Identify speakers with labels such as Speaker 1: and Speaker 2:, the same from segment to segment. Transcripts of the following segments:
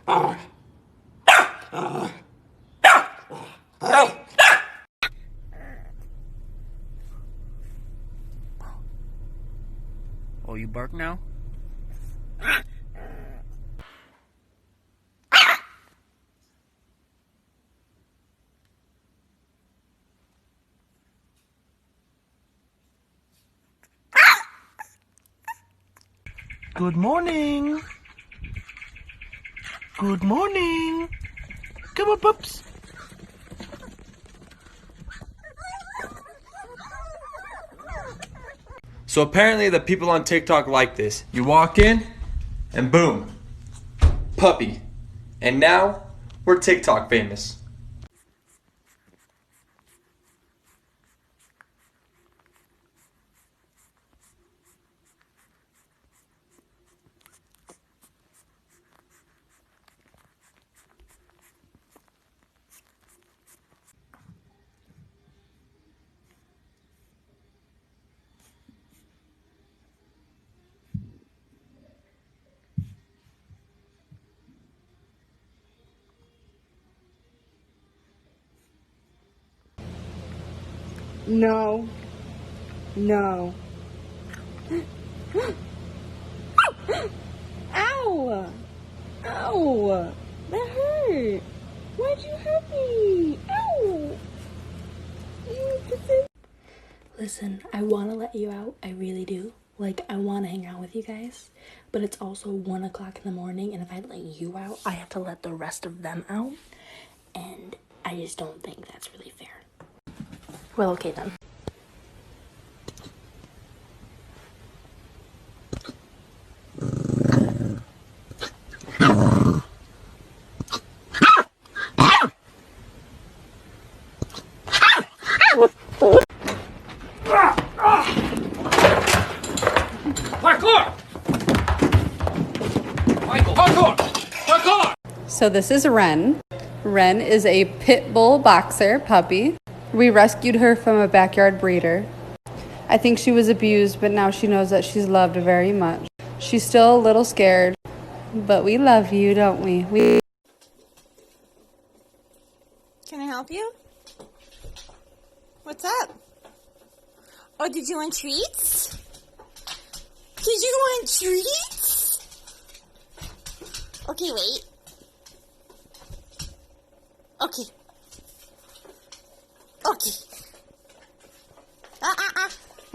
Speaker 1: Oh, you bark now? Good morning. Good morning. Come on, pups. So apparently the people on TikTok like this. You walk in and boom, puppy. And now we're TikTok famous.
Speaker 2: No. No. Ow! Ow! That hurt! Why'd you hurt me? Ow!
Speaker 3: Listen, I want to let you out. I really do. Like, I want to hang out with you guys. But it's also 1 o'clock in the morning. And if I let you out, I have to let the rest of them out. And I just don't think that's really fair. Well, okay then.
Speaker 1: Parkour! Michael, parkour! Parkour!
Speaker 4: So this is Ren. Ren is a pit bull boxer puppy. We rescued her from a backyard breeder. I think she was abused, but now she knows that she's loved very much. She's still a little scared, but we love you, don't we?
Speaker 5: Can I help you? What's up? Oh, did you want treats? Did you want treats? Okay, wait. Okay. Okay.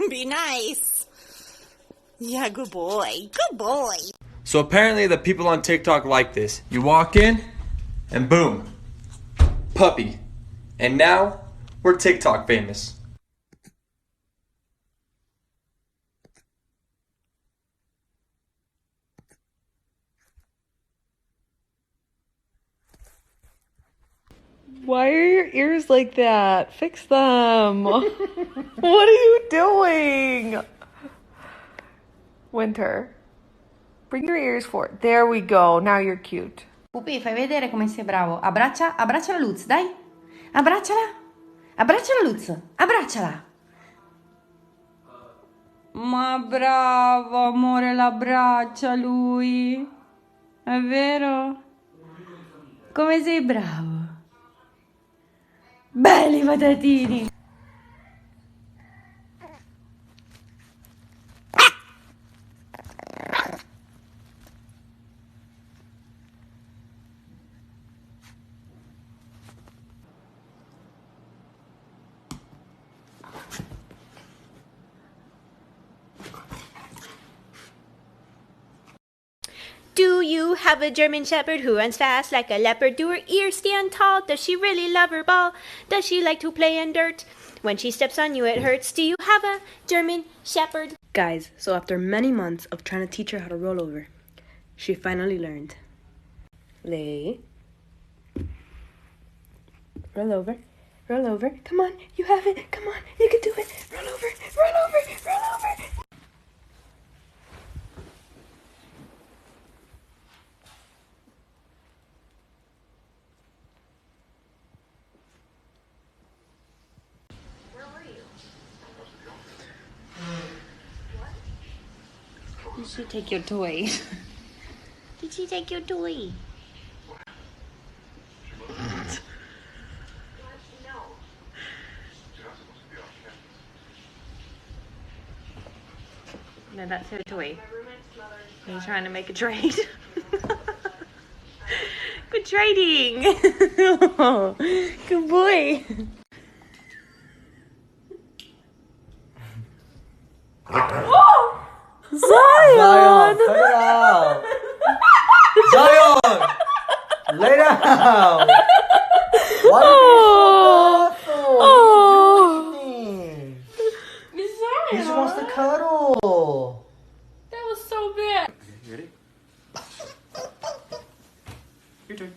Speaker 5: Be nice. Yeah, good boy. Good boy.
Speaker 1: So apparently the people on TikTok like this. You walk in and boom, puppy. And now we're TikTok famous.
Speaker 2: Why are your ears like that? Fix them. What are you doing? Winter. Bring your ears forward. There we go. Now you're cute.
Speaker 6: Puppy, fai vedere come sei bravo. Abbraccia la Luz, dai. Abbracciala. Abbraccia la Luz. Abbracciala. Ma bravo, amore, l'abbraccia lui. È vero? Come sei bravo. Belli patatini.
Speaker 7: Do you have a German Shepherd who runs fast like a leopard? Do her ears stand tall? Does she really love her ball? Does she like to play in dirt? When she steps on you, it hurts. Do you have a German Shepherd?
Speaker 3: Guys, so after many months of trying to teach her how to roll over, she finally learned. Lay. Roll over. Roll over. Come on, you have it. Come on, you can do it. Roll over. Roll over. Roll over.
Speaker 7: Did she take your toy? Did she take your toy? No, that's her toy. He's trying to make a trade. Good trading. Good boy.
Speaker 8: Zion, cut it out. Zion, lay down. Why are you being so awful? What are you doing? He just wants to cuddle.
Speaker 2: That was so bad.
Speaker 1: You ready? Your turn.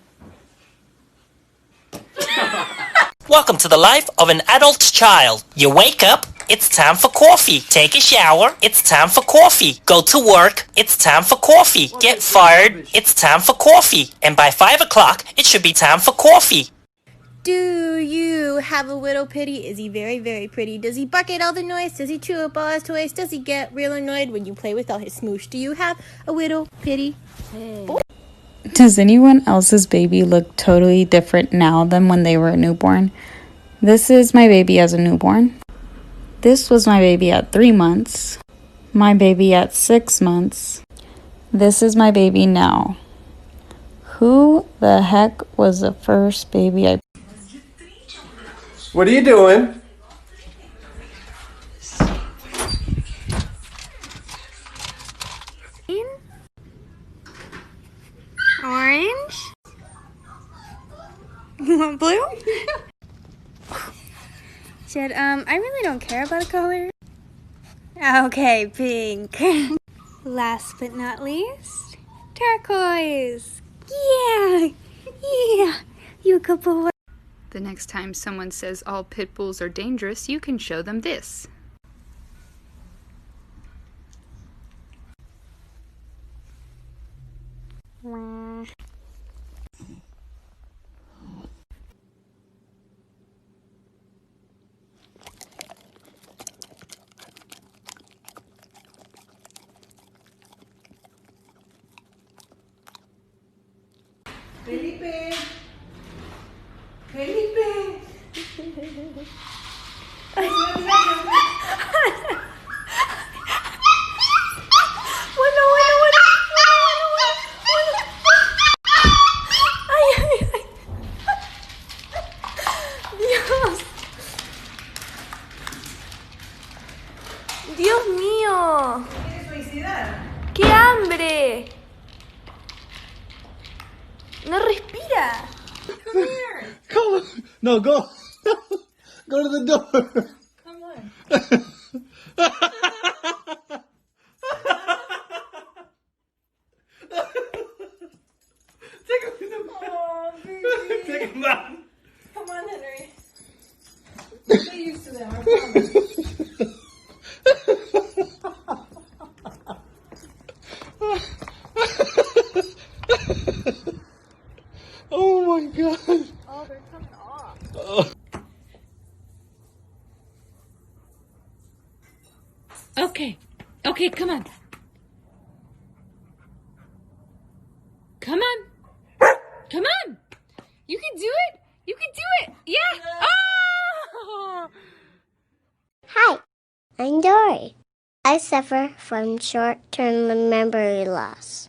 Speaker 9: Welcome to the life of an adult child. You wake up, it's time for coffee. Take a shower, it's time for coffee. Go to work, it's time for coffee. Get fired, it's time for coffee. And by 5 o'clock, it should be time for coffee.
Speaker 7: Do you have a little pitty? Is he very, very pretty? Does he bark at all the noise? Does he chew up all his toys? Does he get real annoyed when you play with all his smoosh? Do you have a little pitty?
Speaker 10: Does anyone else's baby look totally different now than when they were a newborn? This is my baby as a newborn. This was my baby at 3 months. My baby at 6 months. This is my baby now. Who the heck was the first baby I...
Speaker 1: What are you doing?
Speaker 7: Orange? You want blue? Jed, I really don't care about a color. Okay, pink. Last but not least, turquoise. Yeah, yeah, you good boy.
Speaker 4: The next time someone says all pit bulls are dangerous, you can show them this.
Speaker 2: Felipe. Felipe.
Speaker 7: Dios mío. ¡Qué hambre! No respira.
Speaker 8: Come on. No, go. Go to the door.
Speaker 2: Come on.
Speaker 1: Take him to the
Speaker 2: Oh, baby.
Speaker 1: Take him out.
Speaker 2: Come on, Henry. Get used to them, I promise.
Speaker 8: Oh my God.
Speaker 2: Oh, they're coming off. Okay. Okay, come on. Come on. Come on. You can do it. You can do it. Yeah. Oh!
Speaker 11: Hi, I'm Dory. I suffer from short-term memory loss.